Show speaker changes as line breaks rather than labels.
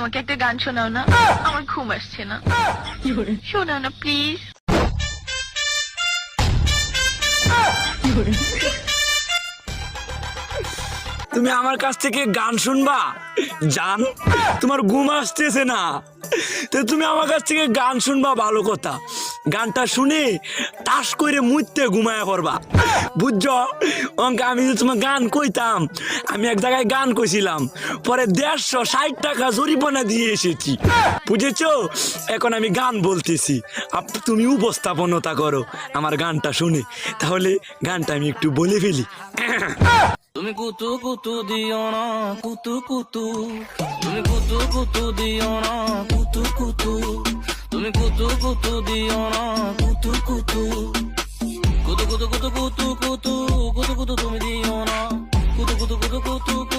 আমাকে একটা গান শোনাও না, আমার ঘুম আসছে না। শোনাও না প্লিজ।
তুমি আমার কাছ থেকে গান শুনবা জান? তোমার ঘুম আসতেছে না তো তুমি আমার কাছ থেকে গান শুনবা, ভালো কথা। গানটা শুনে টাস করে মুইতে ঘুমায় পড়বা, বুঝছো? অঙ্কে আমি যে তোমার গান কইতাম, আমি এক জায়গায় গান কইছিলাম, পরে 160 টাকা জরিমানা দিয়ে এসেছি, বুঝেছো? এখন আমি গান বলতেছি, তুমি উপস্থাপনতা করো আমার গানটা শুনে। তাহলে গানটা আমি একটু বলে ফেলি।
তুমি কুতু কুতু দিও না কুতু কুতু, তুমি কুতু কুতু দিও না কুতু কুতু, তুমি কুতু কুতু দিও না কুতু কুতু, কুতু কুতু কুতু কুতু কুতু কুতু কুতু তুমি দিও না কুতু কুতু কুতু কুতু